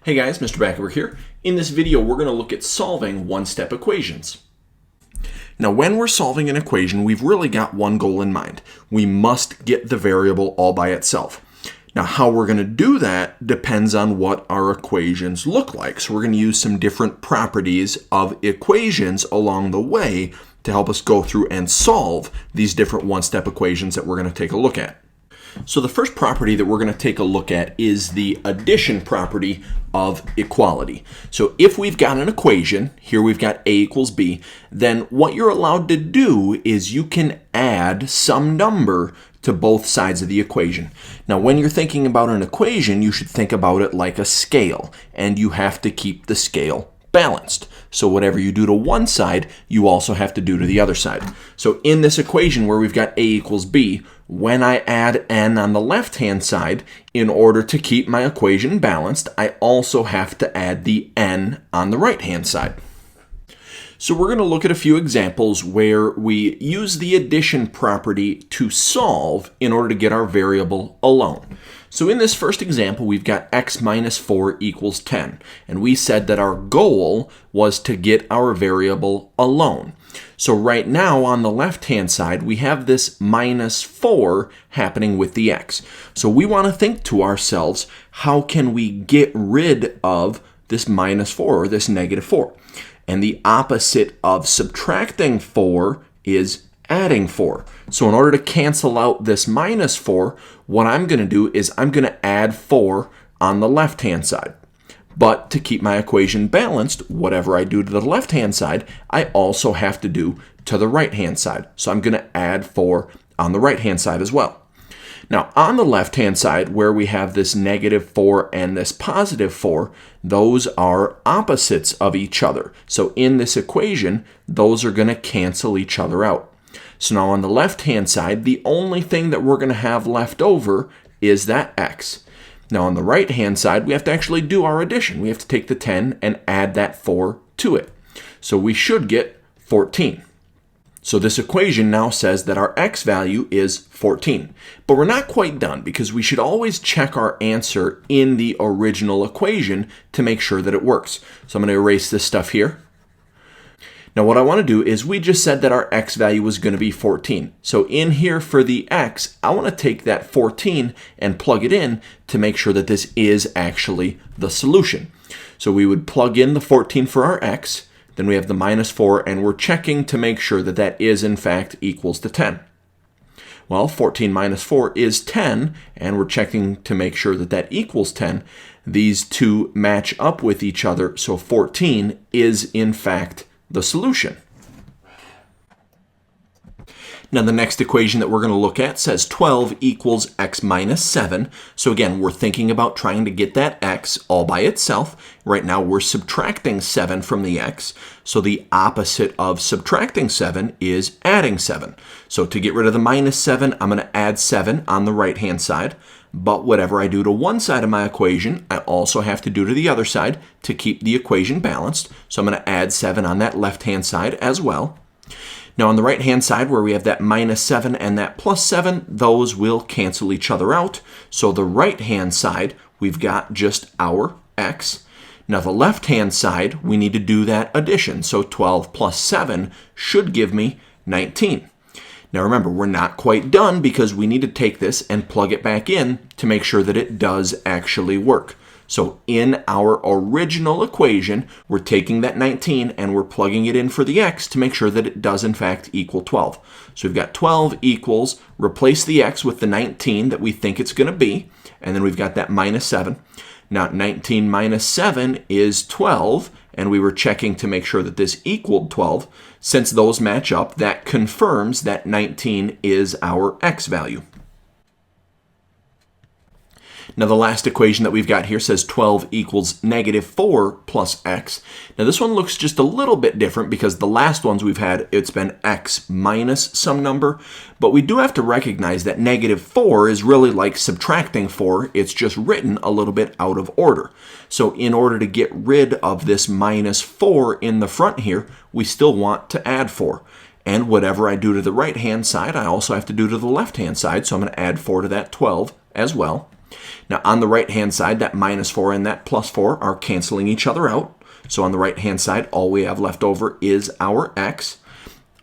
Hey guys, Mr. Backover here. In this video, we're going to look at solving one-step equations. Now, when we're solving an equation, we've really got one goal in mind. We must get the variable all by itself. Now, how we're going to do that depends on what our equations look like. So we're going to use some different properties of equations along the way to help us go through and solve these different one-step equations that we're going to take a look at. So the first property that we're going to take a look at is the addition property of equality. So if we've got an equation, here we've got a equals b, then what you're allowed to do is you can add some number to both sides of the equation. Now, when you're thinking about an equation, you should think about it like a scale, and you have to keep the scale balanced. So whatever you do to one side, you also have to do to the other side. So in this equation where we've got a equals b, when I add n on the left-hand side, in order to keep my equation balanced, I also have to add the n on the right-hand side. So we're going to look at a few examples where we use the addition property to solve in order to get our variable alone. So in this first example, we've got x minus 4 equals 10. And we said that our goal was to get our variable alone. So right now on the left-hand side, we have this minus 4 happening with the x. So we want to think to ourselves, how can we get rid of this minus 4 or this negative 4? And the opposite of subtracting 4 is adding 4. So in order to cancel out this minus 4, what I'm going to do is I'm going to add 4 on the left-hand side. But to keep my equation balanced, whatever I do to the left-hand side, I also have to do to the right-hand side. So I'm going to add 4 on the right-hand side as well. Now, on the left-hand side, where we have this negative 4 and this positive 4, those are opposites of each other. So in this equation, those are going to cancel each other out. So now on the left-hand side, the only thing that we're going to have left over is that x. Now on the right-hand side, we have to actually do our addition. We have to take the 10 and add that 4 to it. So we should get 14. So this equation now says that our x value is 14. But we're not quite done because we should always check our answer in the original equation to make sure that it works. So I'm going to erase this stuff here. Now what I want to do is we just said that our x value was going to be 14. So in here for the x, I want to take that 14 and plug it in to make sure that this is actually the solution. So we would plug in the 14 for our x. Then we have the minus 4, and we're checking to make sure that that is, in fact, equals to 10. Well, 14 minus 4 is 10, and we're checking to make sure that that equals 10. These two match up with each other, so 14 is, in fact, the solution. Now the next equation that we're going to look at says 12 equals x minus 7. So again, we're thinking about trying to get that x all by itself. Right now we're subtracting 7 from the x. So the opposite of subtracting 7 is adding 7. So to get rid of the minus 7, I'm going to add 7 on the right-hand side. But whatever I do to one side of my equation, I also have to do to the other side to keep the equation balanced. So I'm going to add 7 on that left-hand side as well. Now on the right-hand side where we have that minus 7 and that plus 7, those will cancel each other out. So the right-hand side, we've got just our x. Now the left-hand side, we need to do that addition. So 12 plus 7 should give me 19. Now remember, we're not quite done because we need to take this and plug it back in to make sure that it does actually work. So in our original equation, we're taking that 19 and we're plugging it in for the x to make sure that it does in fact equal 12. So we've got 12 equals, replace the x with the 19 that we think it's going to be, and then we've got that minus 7. Now 19 minus 7 is 12, and we were checking to make sure that this equaled 12. Since those match up, that confirms that 19 is our x value. Now the last equation that we've got here says 12 equals negative 4 plus x. Now this one looks just a little bit different because the last ones we've had, it's been x minus some number. But we do have to recognize that negative 4 is really like subtracting 4. It's just written a little bit out of order. So in order to get rid of this minus 4 in the front here, we still want to add 4. And whatever I do to the right-hand side, I also have to do to the left-hand side. So I'm going to add 4 to that 12 as well. Now on the right-hand side, that minus 4 and that plus 4 are canceling each other out. So on the right-hand side, all we have left over is our x.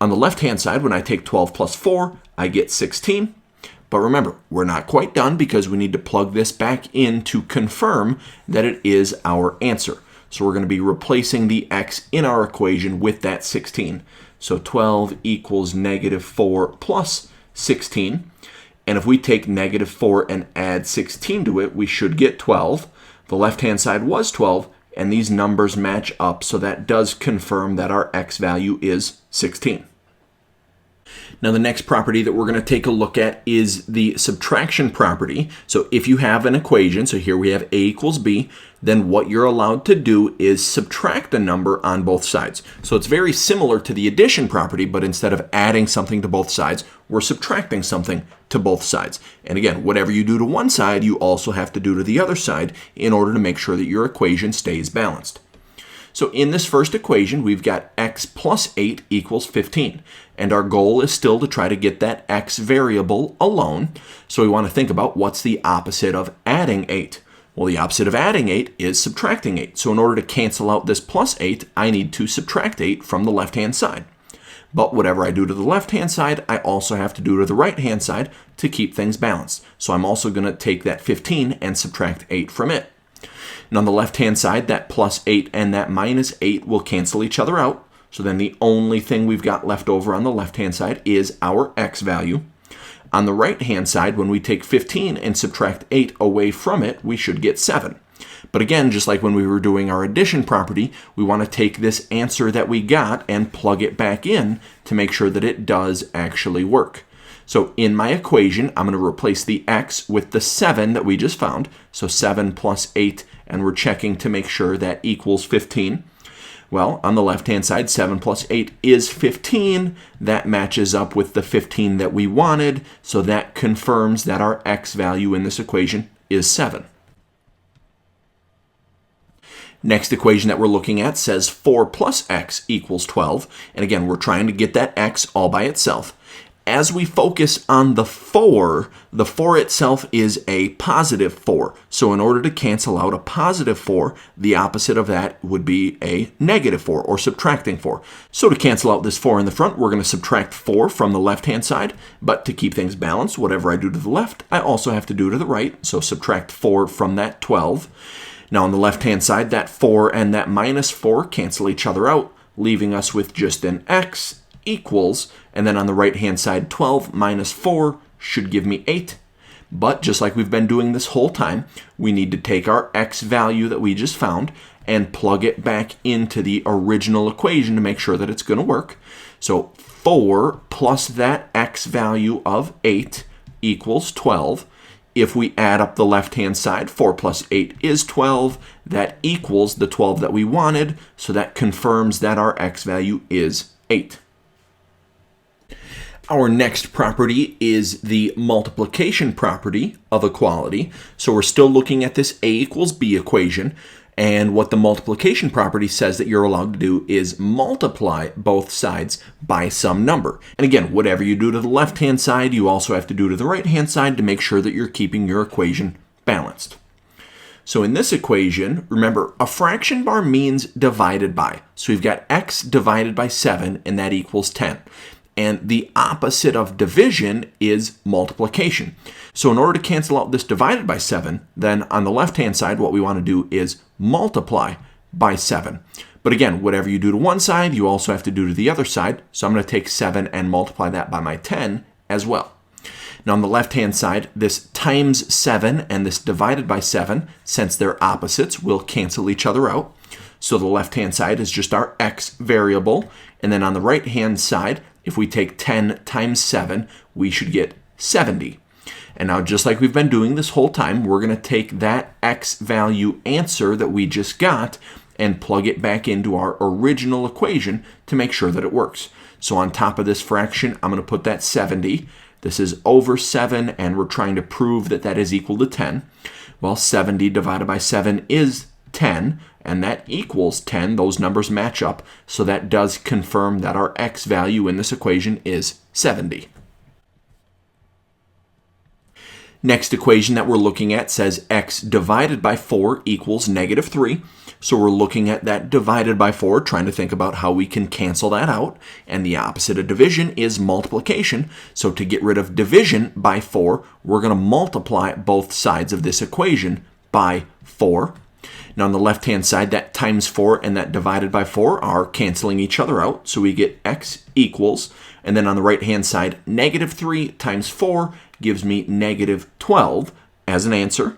On the left-hand side, when I take 12 plus 4, I get 16. But remember, we're not quite done because we need to plug this back in to confirm that it is our answer. So we're going to be replacing the x in our equation with that 16. So 12 equals negative 4 plus 16. And if we take negative 4 and add 16 to it, we should get 12. The left-hand side was 12, and these numbers match up, so that does confirm that our x value is 16. Now the next property that we're going to take a look at is the subtraction property. So if you have an equation, so here we have a equals b, then what you're allowed to do is subtract a number on both sides. So it's very similar to the addition property, but instead of adding something to both sides, we're subtracting something to both sides. And again, whatever you do to one side, you also have to do to the other side in order to make sure that your equation stays balanced. So in this first equation, we've got x plus 8 equals 15. And our goal is still to try to get that x variable alone. So we want to think about what's the opposite of adding 8. Well, the opposite of adding 8 is subtracting 8. So in order to cancel out this plus 8, I need to subtract 8 from the left-hand side. But whatever I do to the left-hand side, I also have to do to the right-hand side to keep things balanced. So I'm also going to take that 15 and subtract 8 from it. And on the left-hand side, that plus 8 and that minus 8 will cancel each other out. So then the only thing we've got left over on the left-hand side is our x value. On the right-hand side, when we take 15 and subtract 8 away from it, we should get 7. But again, just like when we were doing our addition property, we want to take this answer that we got and plug it back in to make sure that it does actually work. So in my equation, I'm going to replace the x with the 7 that we just found. So 7 plus 8, and we're checking to make sure that equals 15. Well, on the left-hand side, 7 plus 8 is 15. That matches up with the 15 that we wanted, so that confirms that our x value in this equation is 7. Next equation that we're looking at says 4 plus x equals 12. And again, we're trying to get that x all by itself. As we focus on the 4 itself is a positive 4. So in order to cancel out a positive 4, the opposite of that would be a negative 4, or subtracting 4. So to cancel out this 4 in the front, we're going to subtract 4 from the left-hand side. But to keep things balanced, whatever I do to the left, I also have to do to the right. So subtract 4 from that 12. Now on the left-hand side, that 4 and that minus 4 cancel each other out, leaving us with just an x equals, and then on the right-hand side, 12 minus 4 should give me 8. But just like we've been doing this whole time, we need to take our x value that we just found and plug it back into the original equation to make sure that it's going to work. So 4 plus that x value of 8 equals 12. If we add up the left-hand side, 4 plus 8 is 12. That equals the 12 that we wanted, so that confirms that our x value is 8. Our next property is the multiplication property of equality. So we're still looking at this a equals b equation. And what the multiplication property says that you're allowed to do is multiply both sides by some number. And again, whatever you do to the left-hand side, you also have to do to the right-hand side to make sure that you're keeping your equation balanced. So in this equation, remember, a fraction bar means divided by. So we've got x divided by 7, and that equals 10. And the opposite of division is multiplication. So in order to cancel out this divided by 7, then on the left-hand side, what we want to do is multiply by 7. But again, whatever you do to one side, you also have to do to the other side. So I'm going to take 7 and multiply that by my 10 as well. Now on the left-hand side, this times 7 and this divided by 7, since they're opposites, will cancel each other out. So the left-hand side is just our x variable. And then on the right-hand side, if we take 10 times 7, we should get 70. And now, just like we've been doing this whole time, we're going to take that x value answer that we just got and plug it back into our original equation to make sure that it works. So on top of this fraction, I'm going to put that 70. This is over 7, and we're trying to prove that that is equal to 10. Well, 70 divided by 7 is 10, and that equals 10. Those numbers match up, so that does confirm that our x value in this equation is 70. Next equation that we're looking at says x divided by 4 equals negative 3. So we're looking at that divided by 4, trying to think about how we can cancel that out. And the opposite of division is multiplication. So to get rid of division by 4, we're going to multiply both sides of this equation by 4. Now on the left-hand side, that times 4 and that divided by 4 are canceling each other out. So we get x equals, and then on the right-hand side, negative 3 times 4 gives me negative 12 as an answer.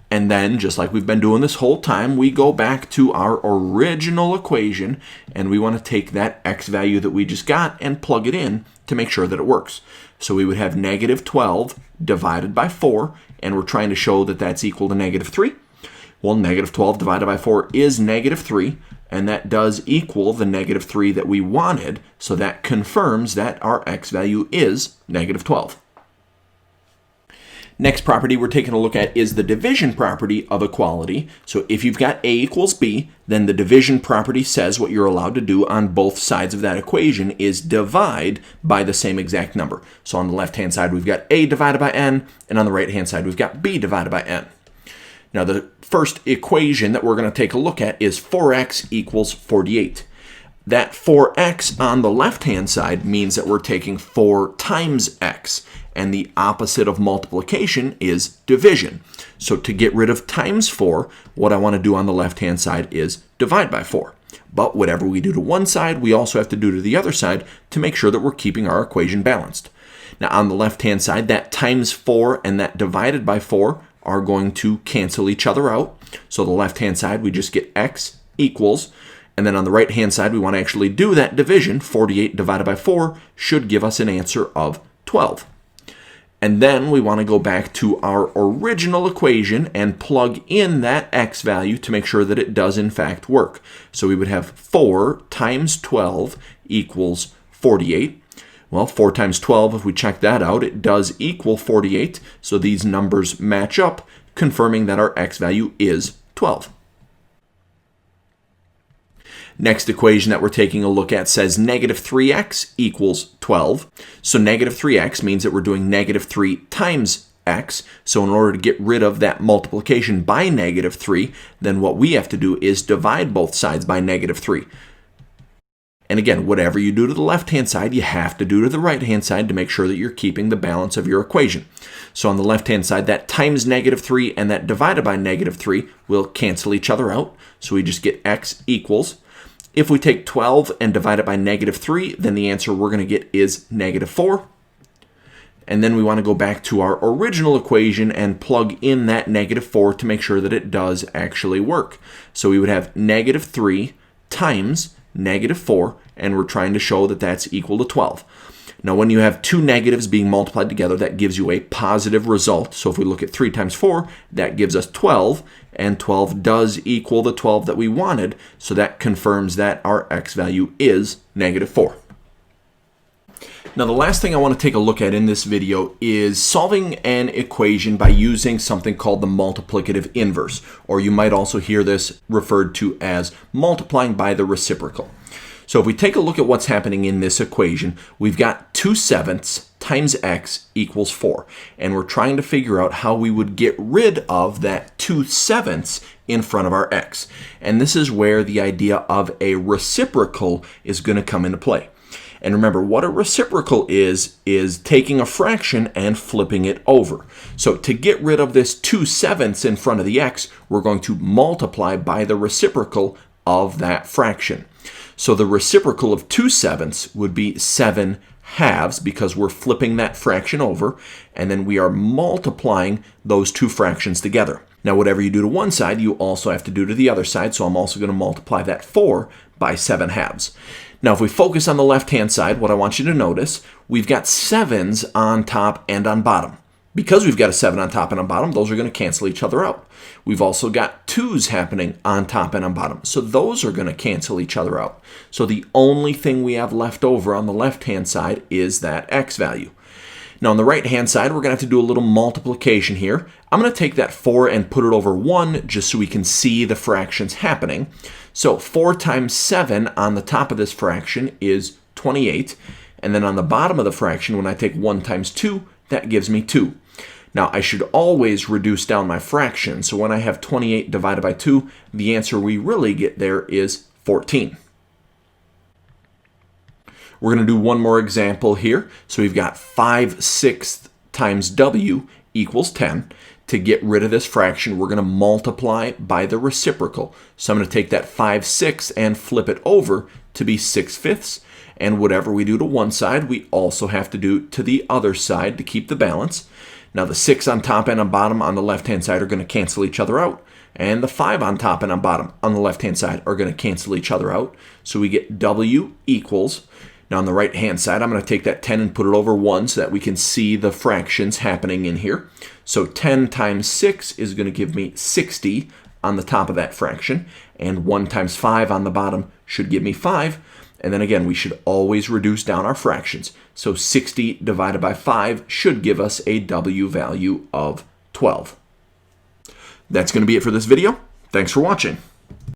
And then, just like we've been doing this whole time, we go back to our original equation, and we want to take that x value that we just got and plug it in to make sure that it works. So we would have negative 12 divided by 4, and we're trying to show that that's equal to negative 3. Well, negative 12 divided by 4 is negative 3, and that does equal the negative 3 that we wanted, so that confirms that our x value is negative 12. Next property we're taking a look at is the division property of equality. So if you've got a equals b, then the division property says what you're allowed to do on both sides of that equation is divide by the same exact number. So on the left-hand side, we've got a divided by n, and on the right-hand side, we've got b divided by n. Now, the first equation that we're going to take a look at is 4x equals 48. That 4x on the left-hand side means that we're taking 4 times x, and the opposite of multiplication is division. So to get rid of times 4, what I want to do on the left-hand side is divide by 4. But whatever we do to one side, we also have to do to the other side to make sure that we're keeping our equation balanced. Now, on the left-hand side, that times 4 and that divided by 4 are going to cancel each other out. So the left-hand side, we just get x equals, and then on the right-hand side, we want to actually do that division. 48 divided by 4 should give us an answer of 12. And then we want to go back to our original equation and plug in that x value to make sure that it does in fact work. So we would have 4 times 12 equals 48. Well, 4 times 12, if we check that out, it does equal 48. So these numbers match up, confirming that our x value is 12. Next equation that we're taking a look at says negative 3x equals 12. So negative 3x means that we're doing negative 3 times x. So in order to get rid of that multiplication by negative 3, then what we have to do is divide both sides by negative 3. And again, whatever you do to the left-hand side, you have to do to the right-hand side to make sure that you're keeping the balance of your equation. So on the left-hand side, that times negative 3 and that divided by negative 3 will cancel each other out. So we just get x equals. If we take 12 and divide it by negative 3, then the answer we're going to get is negative 4. And then we want to go back to our original equation and plug in that negative 4 to make sure that it does actually work. So we would have negative 3 times negative 4, and we're trying to show that that's equal to 12. Now, when you have two negatives being multiplied together, that gives you a positive result. So if we look at 3 times 4, that gives us 12, and 12 does equal the 12 that we wanted, so that confirms that our x value is negative 4. Now, the last thing I want to take a look at in this video is solving an equation by using something called the multiplicative inverse, or you might also hear this referred to as multiplying by the reciprocal. So if we take a look at what's happening in this equation, we've got 2/7 times x equals 4. And we're trying to figure out how we would get rid of that 2/7 in front of our x. And this is where the idea of a reciprocal is going to come into play. And remember, what a reciprocal is taking a fraction and flipping it over. So to get rid of this 2/7 in front of the x, we're going to multiply by the reciprocal of that fraction. So the reciprocal of 2/7 would be 7/2 because we're flipping that fraction over, and then we are multiplying those two fractions together. Now, whatever you do to one side, you also have to do to the other side, so I'm also going to multiply that 4 by 7/2. Now, if we focus on the left-hand side, what I want you to notice, we've got 7s on top and on bottom. Because we've got a 7 on top and on bottom, those are going to cancel each other out. We've also got 2s happening on top and on bottom, so those are going to cancel each other out. So the only thing we have left over on the left-hand side is that x value. Now, on the right-hand side, we're going to have to do a little multiplication here. I'm going to take that 4 and put it over 1 just so we can see the fractions happening. So 4 times 7 on the top of this fraction is 28. And then on the bottom of the fraction, when I take 1 times 2, that gives me 2. Now, I should always reduce down my fraction. So when I have 28 divided by 2, the answer we really get there is 14. We're going to do one more example here. So we've got 5/6 times w equals 10. To get rid of this fraction, we're going to multiply by the reciprocal. So I'm going to take that 5/6 and flip it over to be 6/5. And whatever we do to one side, we also have to do to the other side to keep the balance. Now the 6 on top and on bottom on the left-hand side are going to cancel each other out. And the 5 on top and on bottom on the left-hand side are going to cancel each other out. So we get w equals, now on the right-hand side, I'm going to take that 10 and put it over 1 so that we can see the fractions happening in here. So 10 times 6 is going to give me 60 on the top of that fraction. And 1 times 5 on the bottom should give me 5. And then again, we should always reduce down our fractions. So 60 divided by 5 should give us a w value of 12. That's going to be it for this video. Thanks for watching.